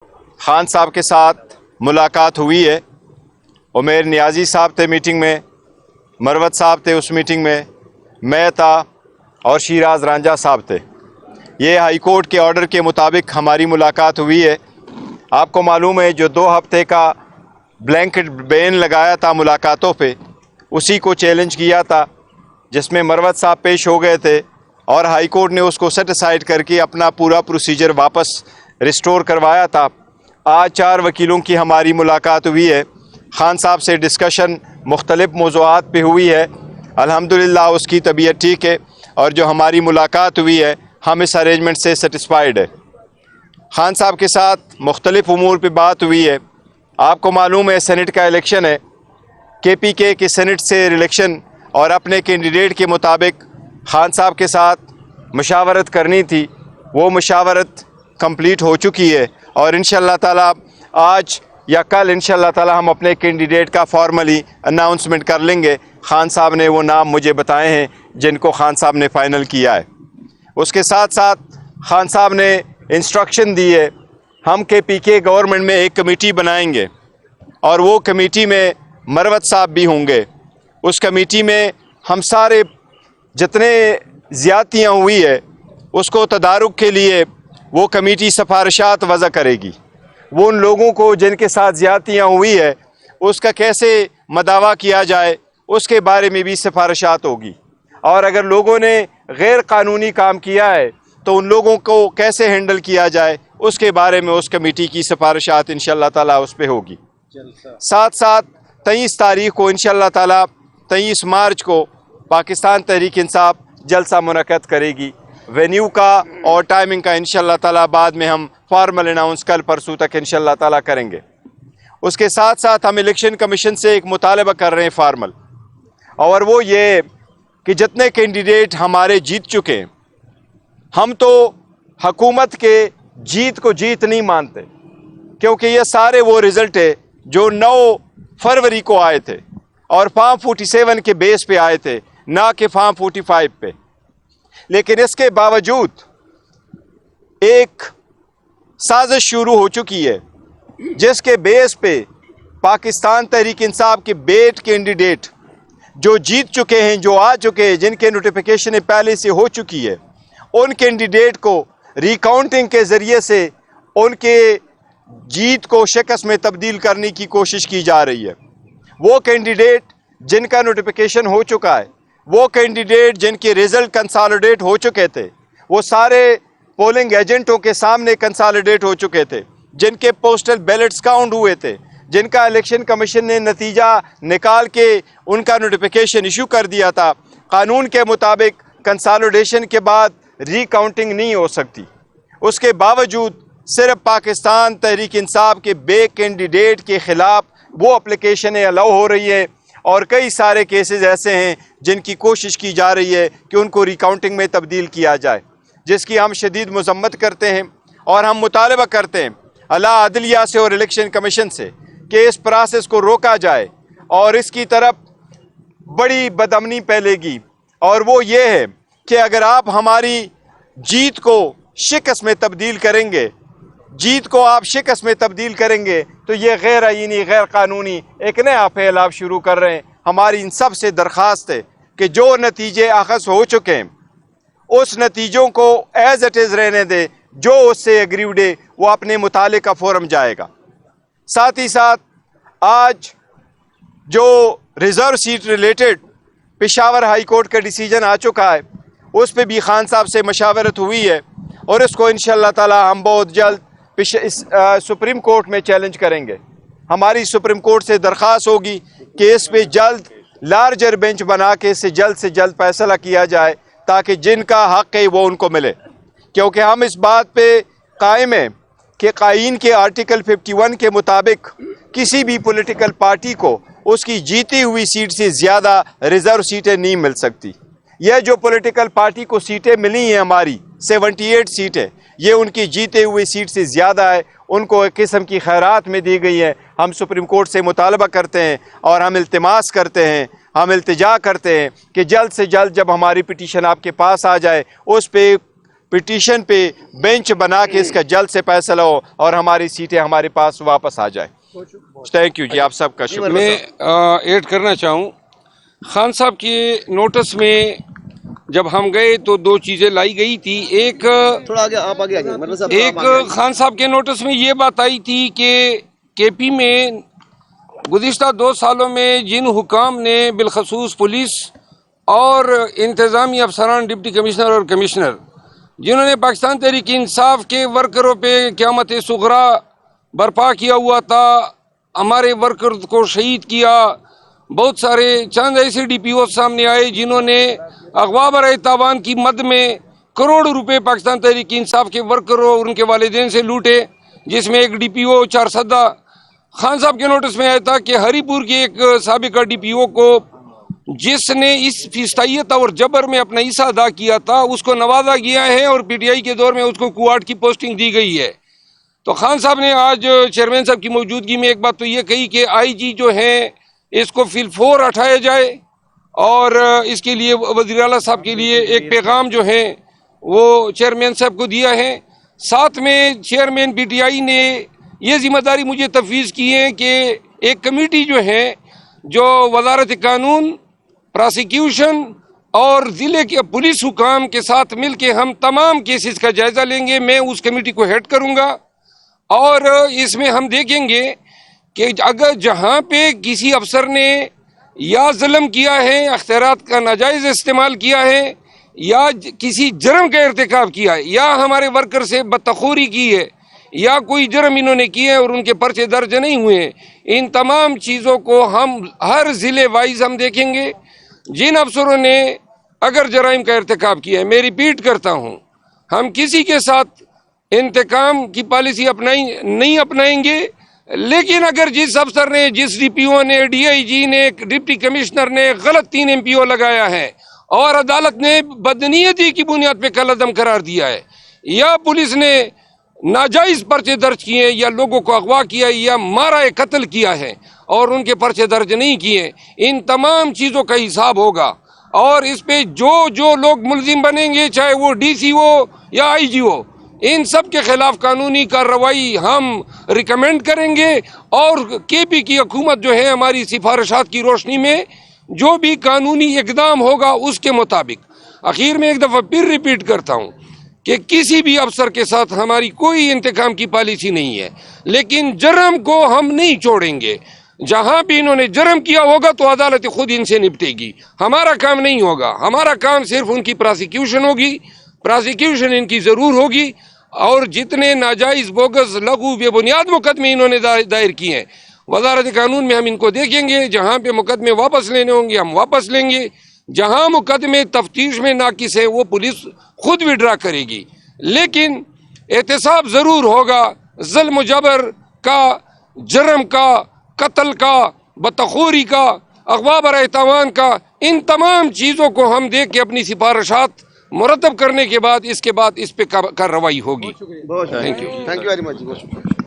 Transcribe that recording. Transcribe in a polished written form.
खान साहब के साथ मुलाकात हुई है। उमेर नियाजी साहब थे मीटिंग में, मरवत साहब थे उस मीटिंग में, मैं था और शिराज रांझा साहब थे। ये हाई कोर्ट के ऑर्डर के मुताबिक हमारी मुलाकात हुई है। आपको मालूम है जो 2 हफ्ते का ब्लैंकेट बैन लगाया था मुलाकातों पे, उसी को चैलेंज किया था, जिसमें मरवत साहब पेश हो गए थे और हाई कोर्ट ने उसको सेट असाइड करके अपना पूरा प्रोसीजर वापस रिस्टोर करवाया था। आज 4 वकीलों की हमारी मुलाकात हुई है। खान साहब से डिस्कशन मुख्तलिफ मौज़ूआत पे हुई है। अल्हम्दुलिल्लाह उसकी तबीयत ठीक है और जो हमारी मुलाकात हुई है हम इस अरेंजमेंट से सेटिस्फाइड है। खान साहब के साथ मुख्तलिफ उमूर पे बात हुई है। आपको मालूम है सेनेट का इलेक्शन है, KPK के सेनेट से इलेक्शन और अपने कैंडिडेट के मुताबिक खान साहब के साथ मशावरत करनी थी। वो मशावरत कंप्लीट हो चुकी है और इंशाअल्लाह ताला आज या कल इंशाअल्लाह ताला हम अपने कैंडिडेट का फॉर्मली अनाउंसमेंट कर लेंगे। खान साहब ने वो नाम मुझे बताए हैं जिनको खान साहब ने फ़ाइनल किया है। उसके साथ साथ खान साहब ने इंस्ट्रक्शन दी है, हम KPK गवर्नमेंट में एक कमेटी बनाएंगे और वो कमेटी में मरवत साहब भी होंगे। उस कमेटी में हम सारे जितने ज़्यादतियाँ हुई है उसको तदारुक के लिए वो कमेटी सिफारिशात वज़ा करेगी। वो उन लोगों को जिनके साथ ज़्यादतियाँ हुई है उसका कैसे मदावा किया जाए उसके बारे में भी सिफारिशात होगी, और अगर लोगों ने गैर कानूनी काम किया है तो उन लोगों को कैसे हैंडल किया जाए उसके बारे में उस कमेटी की सिफारिशात इंशाअल्लाह ताला उस पर होगी। साथ साथ 23 तारीख को इंशाअल्लाह ताला 23 मार्च को पाकिस्तान तहरीक इंसाफ जलसा मुनक़द करेगी। वेन्यू का और टाइमिंग का इंशाअल्लाह ताला बाद में हम फॉर्मल अनाउंस कल परसों तक इंशाअल्लाह ताला करेंगे। उसके साथ साथ हम इलेक्शन कमीशन से एक मुतालबा कर रहे हैं फॉर्मल, और वो ये कि जितने कैंडिडेट हमारे जीत चुके हैं, हम तो हुकूमत के जीत को जीत नहीं मानते, क्योंकि ये सारे वो रिज़ल्ट है जो 9 फरवरी को आए थे और फॉर्म 47 के बेस पे आए थे, ना कि फॉर्म 45 पे। लेकिन इसके बावजूद एक साजिश शुरू हो चुकी है जिसके बेस पे पाकिस्तान तहरीक इंसाफ के बेट कैंडिडेट जो जीत चुके हैं, जो आ चुके हैं, जिनके नोटिफिकेशन पहले से हो चुकी है, उन कैंडिडेट को रिकाउंटिंग के ज़रिए से उनके जीत को शिकस्त में तब्दील करने की कोशिश की जा रही है। वो कैंडिडेट जिनका नोटिफिकेशन हो चुका है, वो कैंडिडेट जिनके रिज़ल्ट कंसोलिडेट हो चुके थे, वो सारे पोलिंग एजेंटों के सामने कंसोलिडेट हो चुके थे, जिनके पोस्टल बैलेट्स काउंट हुए थे, जिनका इलेक्शन कमीशन ने नतीजा निकाल के उनका नोटिफिकेशन इशू कर दिया था। कानून के मुताबिक कंसोलिडेशन के बाद रिकाउंटिंग नहीं हो सकती। उसके बावजूद सिर्फ पाकिस्तान तहरीक इंसाफ के बे कैंडिडेट के ख़िलाफ़ वो एप्लीकेशनें अलाउ हो रही है, और कई सारे केसेस ऐसे हैं जिनकी कोशिश की जा रही है कि उनको रिकाउंटिंग में तब्दील किया जाए, जिसकी हम शदीद मज़म्मत करते हैं। और हम मुतालबा करते हैं आला अदलिया से और इलेक्शन कमीशन से कि इस प्रोसेस को रोका जाए और इसकी तरफ बड़ी बदअमनी फैलेगी। और वो ये है कि अगर आप हमारी जीत को शिकस्त में तब्दील करेंगे, जीत को आप शिकस्त में तब्दील करेंगे, तो ये गैर आईनी गैर कानूनी एक नया फैल आप शुरू कर रहे हैं। हमारी इन सब से दरख्वास्त है कि जो नतीजे अखज़ हो चुके हैं उस नतीजों को एज इट इज़ रहने दे, जो उससे एग्रीव्ड है वो अपने मुतालिका फोरम जाएगा। साथ ही साथ आज जो reserve seat related Peshawar high court का डिसीजन आ चुका है, उस पर भी खान साहब से मशावरत हुई है और इसको इंशाअल्लाह ताला हम बहुत जल्द सुप्रीम कोर्ट में चैलेंज करेंगे। हमारी सुप्रीम कोर्ट से दरख्वास्त होगी कि इस पे जल्द लार्जर बेंच बना के इससे जल्द फैसला किया जाए, ताकि जिनका हक़ है वो उनको मिले। क्योंकि हम इस बात पे कायम हैं कि कायीन के आर्टिकल 51 के मुताबिक किसी भी पॉलिटिकल पार्टी को उसकी जीती हुई सीट से ज़्यादा रिज़र्व सीटें नहीं मिल सकती। यह जो पॉलिटिकल पार्टी को सीटें मिली हैं हमारी 78 सीटें, ये उनकी जीते हुई सीट से ज़्यादा है, उनको एक किस्म की खैरात में दी गई है। हम सुप्रीम कोर्ट से मुतालबा करते हैं और हम इल्तिमास करते हैं, हम इल्तिजा करते हैं कि जल्द से जल्द जब हमारी पिटीशन आपके पास आ जाए उस पे पिटीशन पे बेंच बना के इसका जल्द से फैसला हो और हमारी सीटें हमारे पास वापस आ जाए। थैंक यू जी, आप सबका शुक्रिया। मैं ऐड करना चाहूँ, खान साहब के नोटिस में जब हम गए तो दो चीज़ें लाई गई थी। एक, थोड़ा आगे आप आगे आइए, मतलब साहब एक खान साहब के नोटिस में ये बात आई थी कि केपी में गुज़िश्ता 2 सालों में जिन हुकाम ने बिलखसूस पुलिस और इंतज़ामी अफसरान, डिप्टी कमिश्नर और कमिश्नर, जिन्होंने पाकिस्तान तहरीक इंसाफ के वर्करों पे क़यामत सुगरा बर्पा किया हुआ था, हमारे वर्कर को शहीद किया, बहुत सारे चंद ऐसे DPO सामने आए जिन्होंने अगवा बराए तावान की मद में करोड़ों रुपए पाकिस्तान तहरीक इंसाफ के वर्करों और उनके वालिदैन से लूटे, जिसमें एक DPO 4 सदा खान साहब के नोटिस में आया था कि हरीपुर के एक साबिका DPO को जिसने इस फिस्तायत और जबर में अपना हिस्सा अदा किया था उसको नवाजा गया है और PTI के दौर में उसको कुआट की पोस्टिंग दी गई है। तो खान साहब ने आज चेयरमैन साहब की मौजूदगी में एक बात तो ये कही कि IG जो है इसको फिलफोर हटाया जाए और इसके लिए वज़ीर आला साहब के लिए एक पैगाम जो है वो चेयरमैन साहब को दिया है। साथ में चेयरमैन PTI ने ये जिम्मेदारी मुझे तफवीज़ की है कि एक कमेटी जो है जो वज़ारत कानून, प्रोसिक्यूशन और ज़िले के पुलिस हुकाम के साथ मिल के हम तमाम केसेस का जायज़ा लेंगे। मैं उस कमेटी को हेड करूँगा और इसमें हम देखेंगे कि अगर जहाँ पे किसी अफसर ने या जुल्म किया है, अख्तियारात का नाजायज़ इस्तेमाल किया है या किसी जुर्म का इर्तिकाब किया है या हमारे वर्कर से बदतखोरी की है या कोई जुर्म इन्होंने किए और उनके पर्चे दर्ज नहीं हुए, इन तमाम चीज़ों को हम हर ज़िले वाइज हम देखेंगे। जिन अफसरों ने अगर जराइम का इर्तिकाब किया है, मैं रिपीट करता हूँ, हम किसी के साथ इंतकाम की पॉलिसी नहीं अपनाएंगे, लेकिन अगर जिस अफसर ने, जिस DPO ने, DIG ने, डिप्टी कमिश्नर ने गलत 3 MPO लगाया है और अदालत ने बदनीयती की बुनियाद पे कलअदम करार दिया है या पुलिस ने नाजायज़ पर्चे दर्ज किए हैं या लोगों को अगवा किया या मारा कत्ल किया है और उनके पर्चे दर्ज नहीं किए, इन तमाम चीज़ों का हिसाब होगा और इस पे जो लोग मुलजिम बनेंगे, चाहे वो DC हो या IG हो, इन सब के खिलाफ कानूनी कार्रवाई हम रिकमेंड करेंगे और KP की हुकूमत जो है हमारी सिफारिशात की रोशनी में जो भी कानूनी इकदाम होगा उसके मुताबिक। आखिर में एक दफ़ा फिर रिपीट करता हूँ कि किसी भी अफसर के साथ हमारी कोई इंतकाम की पॉलिसी नहीं है, लेकिन जुर्म को हम नहीं छोड़ेंगे। जहाँ भी इन्होंने जुर्म किया होगा तो अदालत खुद इनसे निपटेगी, हमारा काम नहीं होगा। हमारा काम सिर्फ उनकी प्रोसिक्यूशन होगी, प्रोसिक्यूशन इनकी ज़रूर होगी और जितने नाजायज़, बोगस, लघु, बेबुनियाद मुकदमे इन्होंने दायर किए हैं वज़ारत कानून में हम इनको देखेंगे। जहाँ पे मुकदमे वापस लेने होंगे हम वापस लेंगे, जहाँ मुकदमे तफ्तीश में नाकिस है वो पुलिस खुद विड्रा करेगी, लेकिन एहतसाब ज़रूर होगा। ज़ुल्म जबर का, जुर्म का, कत्ल का, बदतखोरी का, अगवा बराए तावान का, इन तमाम चीज़ों को हम देख के अपनी सिफारिशात मुरतब करने के बाद इसके बाद इस पे कार्रवाई होगी। Thank you very much.